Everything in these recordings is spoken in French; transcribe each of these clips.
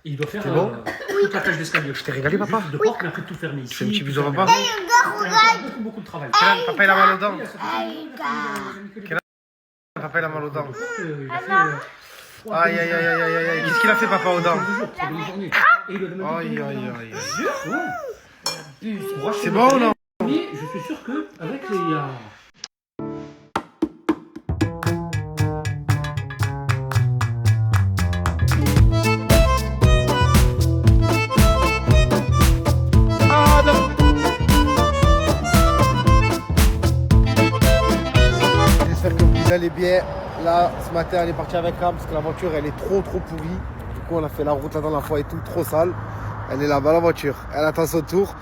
Et il doit faire bon toute la cage d'escalier. Je t'ai régalé, papa? De porte, mais après tout fermer ici. Tu fais un petit bisou au tout papa? fermer. Beaucoup de travail. Papa, il a mal aux dents. Quel Papa, il a mal aux dents. il a fait, Aïe, aïe, aïe, aïe, aïe, aïe. Qu'est-ce qu'il a fait, papa, aux dents? Et il a demandé Aïe, aïe, aïe. Ouais. C'est bon ou non? Mais je suis sûr que avec les. J'espère que vous allez bien. Là, ce matin, on est parti avec Cam parce que la voiture, elle est trop pourrie. Du coup, on a fait la route la dernière fois et tout, trop sale. Elle est là-bas, la voiture. Elle attend son tour.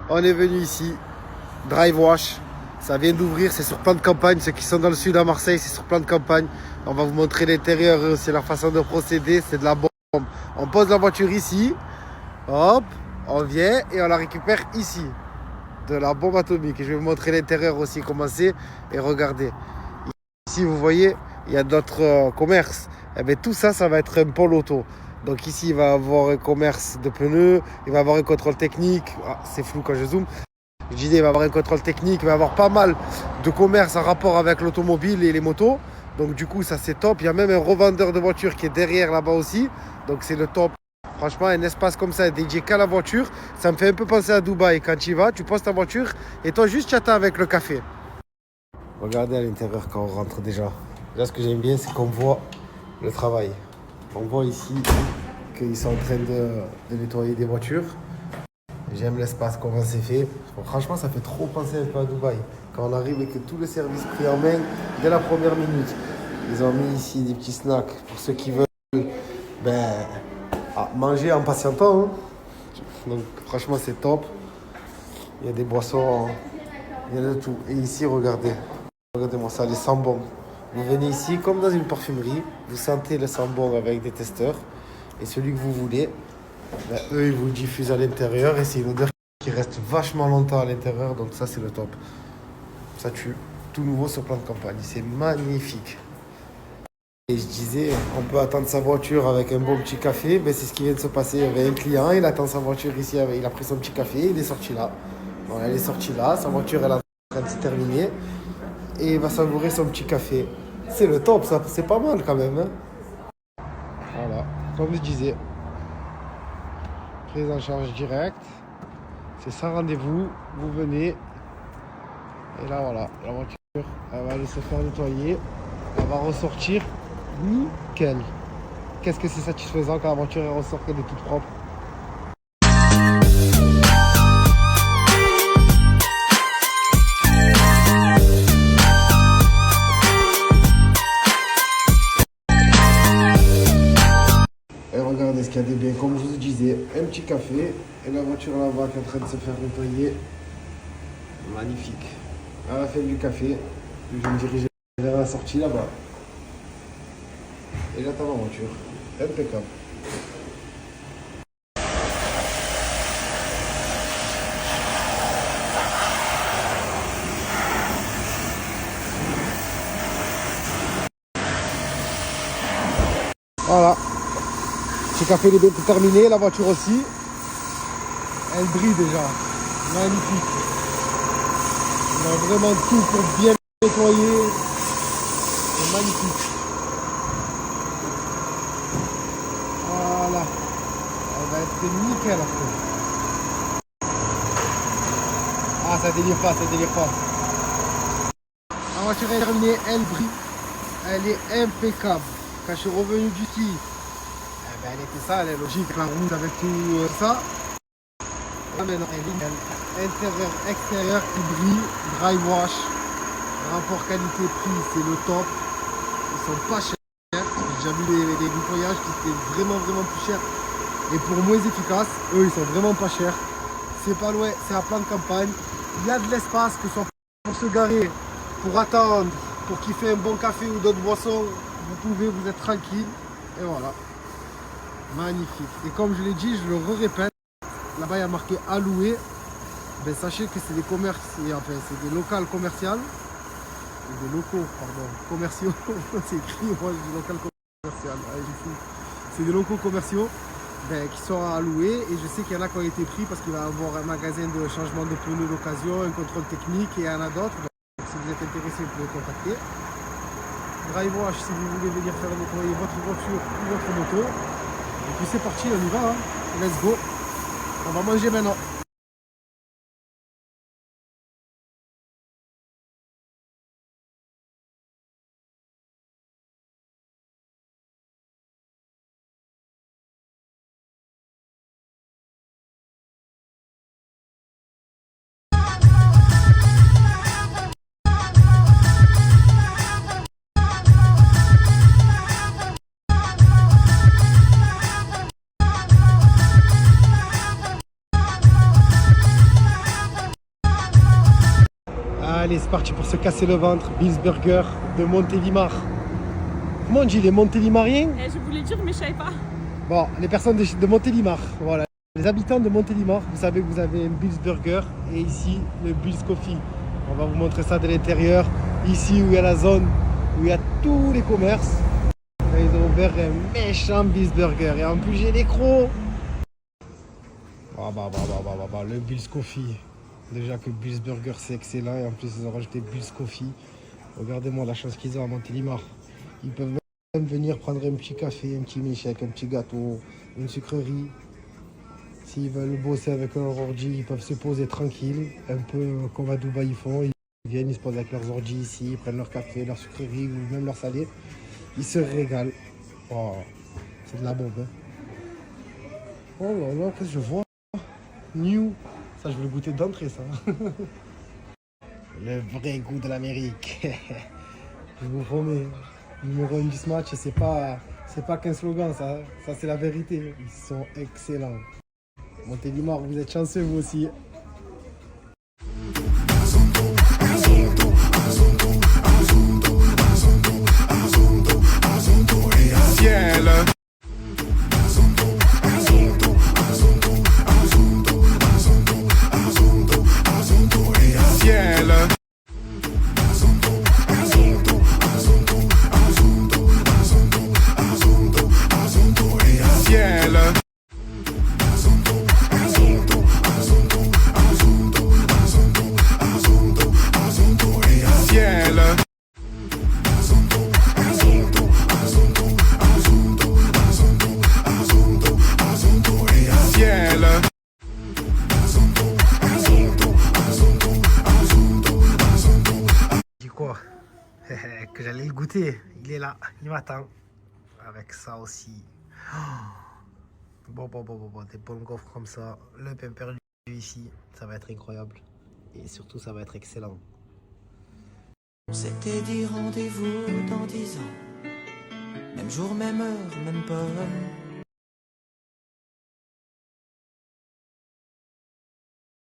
On est venu ici, Drive Wash. Ça vient d'ouvrir, c'est sur plan de campagne. Ceux qui sont dans le sud à Marseille, c'est sur plan de campagne. On va vous montrer l'intérieur et aussi la façon de procéder. C'est de la bombe. On pose la voiture ici. Hop, on vient et on la récupère ici. De la bombe atomique. Et je vais vous montrer l'intérieur aussi, comment c'est. Et regardez. Ici, vous voyez, il y a d'autres commerces. Et bien, tout ça, ça va être un pôle auto. Donc ici, il va y avoir un commerce de pneus. Il va y avoir un contrôle technique. Ah, c'est flou quand je zoome. Je disais, il va y avoir un contrôle technique. Il va y avoir pas mal de commerces en rapport avec l'automobile et les motos. Donc du coup, ça, c'est top. Il y a même un revendeur de voitures qui est derrière là-bas aussi. Donc c'est le top. Franchement, un espace comme ça dédié qu'à la voiture, ça me fait un peu penser à Dubaï. Quand tu y vas, tu poses ta voiture et toi juste tu attends avec le café. Regardez à l'intérieur quand on rentre déjà. Là, ce que j'aime bien, c'est qu'on voit le travail. On voit ici qu'ils sont en train de nettoyer des voitures. J'aime l'espace, comment c'est fait. Bon, franchement, ça fait trop penser un peu à Dubaï. Quand on arrive et que tout le service pris en main dès la première minute. Ils ont mis ici des petits snacks pour ceux qui veulent manger en patientant. Hein. Donc franchement, c'est top. Il y a des boissons, il y a de tout. Et ici, regardez. Regardez-moi ça, les sambons. Vous venez ici comme dans une parfumerie. Vous sentez le sambon avec des testeurs. Et celui que vous voulez, eux, ils vous le diffusent à l'intérieur. Et c'est une odeur qui reste vachement longtemps à l'intérieur. Donc ça, c'est le top. Ça tue. Tout nouveau sur plan de campagne. C'est magnifique. Et je disais, on peut attendre sa voiture avec un bon petit café. Ben, c'est ce qui vient de se passer. Il y avait un client, il attend sa voiture ici. Il a pris son petit café, il est sorti là. Voilà, il est sorti là. Sa voiture, elle est en train de se terminer. Et il va savourer son petit café. C'est le top, ça. C'est pas mal quand même. Hein. Voilà, comme je disais. Prise en charge directe. C'est sans rendez-vous. Vous venez. Et là, voilà, la voiture, elle va aller se faire nettoyer. Elle va ressortir nickel. Qu'est-ce que c'est satisfaisant quand la voiture elle ressort qu'elle est toute propre. Et regardez ce qu'il y a de bien. Comme je vous disais, un petit café. Et la voiture là-bas qui est en train de se faire nettoyer. Magnifique. À la fin du café, je vais me diriger vers la sortie là-bas. Et j'attends ma voiture. Impeccable. Voilà. Ce café est bientôt terminé, la voiture aussi. Elle brille déjà. Magnifique. On a vraiment tout pour bien nettoyer. C'est magnifique. Voilà. Elle va être nickel après. Ah, ça délire pas, ça délire pas. La voiture est terminée, elle brille. Elle est impeccable. Quand je suis revenu du ski, elle était sale, elle est logique, la route avec tout ça. Là maintenant, elle est nickel. Intérieur, extérieur qui brille, dry wash. Rapport qualité-prix, c'est le top. Ils sont pas chers. J'ai déjà vu des nettoyages qui étaient vraiment plus chers. Et pour moins efficaces, eux ils sont vraiment pas chers. C'est pas loin, c'est à plan de campagne. Il y a de l'espace, que ce soit pour se garer, pour attendre, pour kiffer un bon café ou d'autres boissons. Vous pouvez, vous êtes tranquille. Et voilà. Magnifique. Et comme je l'ai dit, je le répète, là-bas il y a marqué à louer. Ben, sachez que c'est des commerces, enfin c'est des locales commerciales. Des locaux, pardon, commerciaux. C'est écrit, moi je dis local commercial. C'est des locaux commerciaux. qui sont à louer. Et je sais qu'il y en a qui ont été pris parce qu'il va y avoir un magasin de changement de pneus d'occasion, un contrôle technique et il y en a d'autres. Donc, si vous êtes intéressé, vous pouvez contacter. Drive Wash si vous voulez venir faire nettoyer votre voiture ou votre moto. Et puis c'est parti, on y va. Hein. Let's go. On va manger maintenant. Allez, c'est parti pour se casser le ventre. Bill's Burger de Montélimar. Comment on dit les Montélimariens? Je voulais dire, mais je savais pas. Bon, les personnes de Montélimar, voilà. Les habitants de Montélimar, vous savez que vous avez un Bill's Burger et ici le Bill's Coffee. On va vous montrer ça de l'intérieur. Ici où il y a la zone où il y a tous les commerces. Là, ils ont ouvert un méchant Bill's Burger et en plus j'ai les crocs. Le Bill's Coffee. Déjà que Bill's Burger c'est excellent et en plus ils ont rajouté Bill's Coffee. Regardez-moi la chance qu'ils ont à Montélimar. Ils peuvent même venir prendre un petit café, un petit milkshake, un petit gâteau, une sucrerie. S'ils veulent bosser avec leur ordi, ils peuvent se poser tranquille, un peu comme à Dubaï ils font. Ils viennent, ils se posent avec leurs ordi ici, ils prennent leur café, leur sucrerie ou même leur salé. Ils se régalent. Oh, c'est de la bombe. Hein. Oh là là, qu'est-ce que je vois? New. Ça, je veux le goûter d'entrée, ça. Le vrai goût de l'Amérique. Je vous promets. Numéro 1 du match, c'est pas qu'un slogan, ça. Ça, c'est la vérité. Ils sont excellents. Montélimar, vous êtes chanceux, vous aussi. Ciel. Dis quoi? Que j'allais le goûter. Il est là, il m'attend. Avec ça aussi. Bon, des bons gaufres comme ça. Le pain perdu ici, ça va être incroyable. Et surtout, ça va être excellent. On s'était dit rendez-vous dans 10 ans. Même jour, même heure, même pomme.